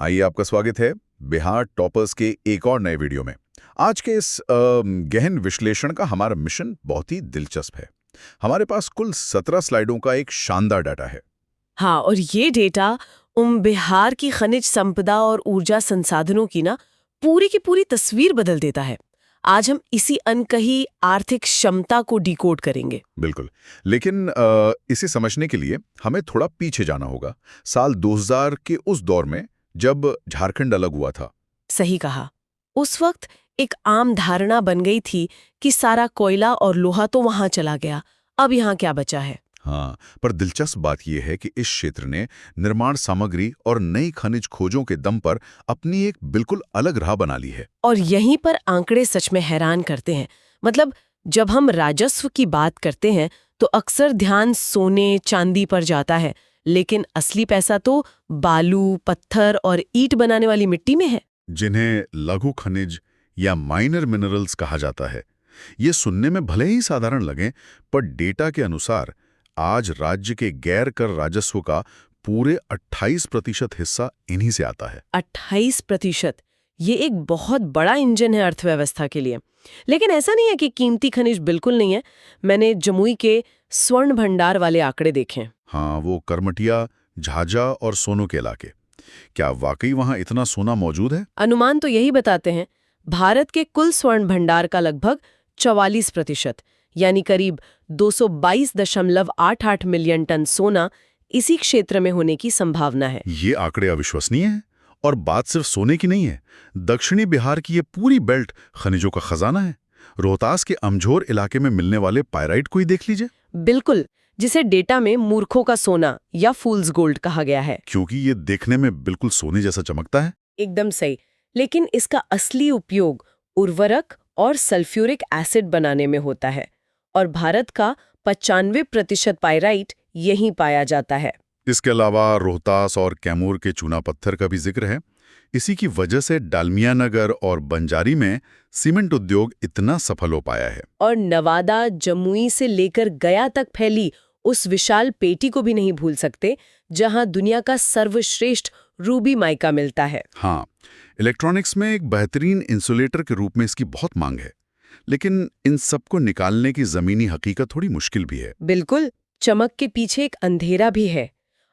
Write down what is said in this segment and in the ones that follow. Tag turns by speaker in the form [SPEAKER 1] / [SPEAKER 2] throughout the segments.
[SPEAKER 1] आइए, आपका स्वागत है बिहार टॉपर्स के एक और नए वीडियो में। आज के इस गहन विश्लेषण का हमारा मिशन बहुत ही दिलचस्प है। हमारे पास कुल 17 स्लाइडों का एक शानदार डाटा है।
[SPEAKER 2] हाँ, और ये डेटा बिहार की खनिज संपदा और ऊर्जा संसाधनों की ना पूरी की पूरी तस्वीर बदल देता है। आज हम इसी अनकही आर्थिक क्षमता को डिकोड करेंगे।
[SPEAKER 1] बिल्कुल। लेकिन इसे समझने के लिए हमें थोड़ा पीछे जाना होगा, साल 2000 के उस दौर में जब झारखंड अलग हुआ था।
[SPEAKER 2] सही कहा। उस वक्त एक आम धारणा बन गई थी कि सारा कोयला और लोहा तो वहां चला गया, अब यहाँ क्या बचा है।
[SPEAKER 1] हाँ, पर दिलचस्प बात यह है कि इस क्षेत्र ने निर्माण सामग्री और नई खनिज खोजों के दम पर अपनी एक बिल्कुल अलग राह बना ली है।
[SPEAKER 2] और यहीं पर आंकड़े सच में हैरान करते हैं। मतलब जब हम राजस्व की बात करते हैं तो अक्सर ध्यान सोने चांदी पर जाता है, लेकिन असली पैसा तो बालू, पत्थर और ईंट बनाने वाली मिट्टी में है।
[SPEAKER 1] जिन्हें लघु खनिज या माइनर मिनरल्स कहा जाता है। ये सुनने में भले ही साधारण लगें, पर डेटा के अनुसार आज राज्य के गैर कर राजस्व का पूरे 28% हिस्सा इन्हीं से आता है।
[SPEAKER 2] 28%! ये एक बहुत बड़ा इंजन है अर्थव्यवस्था के लिए। लेकिन ऐसा नहीं है कि कीमती खनिज बिल्कुल नहीं है। मैंने जमुई के स्वर्ण भंडार वाले आंकड़े देखे हैं।
[SPEAKER 1] हाँ, वो करमटिया, झाझा और सोनू के इलाके। क्या वाकई वहां इतना सोना मौजूद है?
[SPEAKER 2] अनुमान तो यही बताते हैं। भारत के कुल स्वर्ण भंडार का लगभग 44%, यानी करीब 222.88 मिलियन टन सोना इसी क्षेत्र में होने की संभावना है।
[SPEAKER 1] ये आंकड़े अविश्वसनीय हैं। और बात सिर्फ सोने की नहीं है। दक्षिणी बिहार की ये पूरी बेल्ट खनिजों का खजाना है। रोहतास के अमझोर इलाके में मिलने वाले पायराइट को ही देख लीजिए।
[SPEAKER 2] बिल्कुल, जिसे डेटा में मूर्खों का सोना या फूल्स गोल्ड कहा गया है।
[SPEAKER 1] क्योंकि ये देखने में बिल्कुल सोने जैसा चमकता है।
[SPEAKER 2] एकदम सही। लेकिन इसका असली उपयोग उर्वरक और सल्फ्यूरिक एसिड बनाने में होता है, और भारत का 95% पायराइट यहीं पाया जाता है।
[SPEAKER 1] इसके अलावा रोहतास और कैमूर के चूना पत्थर का भी जिक्र है। इसी की वजह से डालमिया नगर और बंजारी में सीमेंट उद्योग इतना सफल हो पाया है।
[SPEAKER 2] और नवादा, जमुई से लेकर गया तक फैली उस विशाल पेटी को भी नहीं भूल सकते, जहां दुनिया का सर्वश्रेष्ठ रूबी माइका मिलता है।
[SPEAKER 1] हाँ, इलेक्ट्रॉनिक्स में एक बेहतरीन इंसुलेटर के रूप में इसकी बहुत मांग है। लेकिन इन सबको निकालने की जमीनी हकीकत थोड़ी मुश्किल भी है।
[SPEAKER 2] बिल्कुल, चमक के पीछे एक अंधेरा भी है।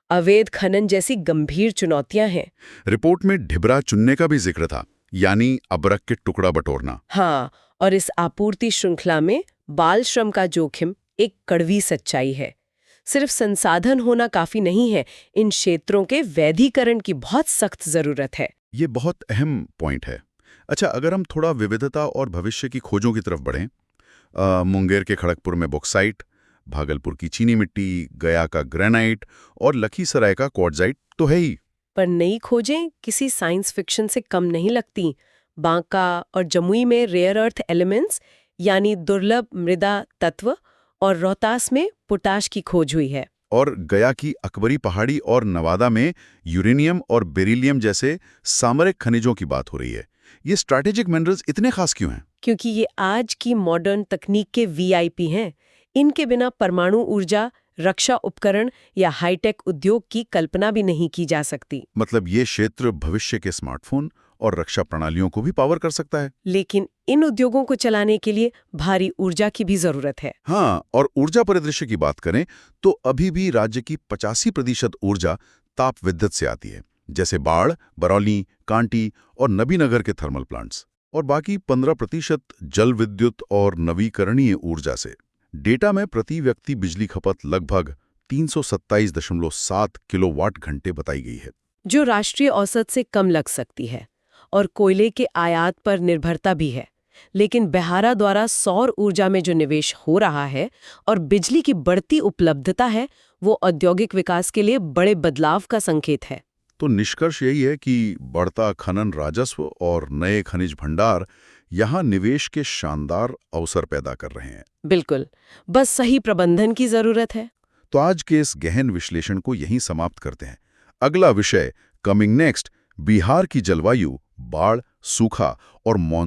[SPEAKER 2] अवैध खनन जैसी गंभीर चुनौतियां हैं।
[SPEAKER 1] रिपोर्ट में ढिबरा चुनने का भी जिक्र था, यानी अबरक के टुकड़ा बटोरना।
[SPEAKER 2] हाँ, और इस आपूर्ति श्रृंखला में बाल श्रम का जोखिम एक कड़वी सच्चाई है। सिर्फ संसाधन होना काफी नहीं है, इन क्षेत्रों के वैधीकरण की बहुत सख्त जरूरत है।
[SPEAKER 1] ये बहुत अहम पॉइंट है। अच्छा, अगर हम थोड़ा विविधता और भविष्य की खोजों की तरफ बढ़ें, मुंगेर के खड़गपुर में बॉक्साइट, भागलपुर की चीनी मिट्टी, गया का ग्रेनाइट और लखीसराय का क्वार्ट्जाइट तो है ही।
[SPEAKER 2] पर नई खोजें किसी साइंस फिक्शन से कम नहीं लगती। बांका और जमुई में रेयर अर्थ एलिमेंट्स यानी दुर्लभ मृदा तत्व, और रोहतास में पोटाश की खोज हुई है।
[SPEAKER 1] और गया की अकबरी पहाड़ी और नवादा में यूरेनियम और बेरिलियम जैसे सामरिक खनिजों की बात हो रही है। ये स्ट्रैटेजिक मिनरल्स इतने खास क्यों हैं?
[SPEAKER 2] क्योंकि ये आज की मॉडर्न तकनीक के वीआईपी हैं। इनके बिना परमाणु ऊर्जा, रक्षा उपकरण या हाईटेक उद्योग की कल्पना भी नहीं की जा सकती।
[SPEAKER 1] मतलब ये क्षेत्र भविष्य के स्मार्टफोन और रक्षा प्रणालियों को भी पावर कर सकता है।
[SPEAKER 2] लेकिन इन उद्योगों को चलाने के लिए भारी ऊर्जा की भी जरूरत है।
[SPEAKER 1] हाँ, और ऊर्जा परिदृश्य की बात करें तो अभी भी राज्य की 85% ऊर्जा ताप विद्युत से आती है, जैसे बाढ़, बरौली, कांटी और नबीनगर के थर्मल प्लांट्स। और बाकी 15% जल विद्युत और नवीकरणीय ऊर्जा से। डेटा में प्रति व्यक्ति बिजली खपत लगभग 327.7 किलोवाट घंटे बताई गई है,
[SPEAKER 2] जो राष्ट्रीय औसत से कम लग सकती है। और कोयले के आयात पर निर्भरता भी है। लेकिन बिहार द्वारा सौर ऊर्जा में जो निवेश हो रहा है और बिजली की बढ़ती उपलब्धता है, वो औद्योगिक विकास के लिए बड़े बदलाव का संकेत है।
[SPEAKER 1] तो निष्कर्ष यही है कि बढ़ता खनन राजस्व और नए खनिज भंडार यहाँ निवेश के शानदार अवसर पैदा कर रहे हैं।
[SPEAKER 2] बिल्कुल, बस सही प्रबंधन की जरूरत है।
[SPEAKER 1] तो आज के इस गहन विश्लेषण को यहीं समाप्त करते हैं। अगला विषय कमिंग नेक्स्ट, बिहार की जलवायु, बाढ़, सूखा और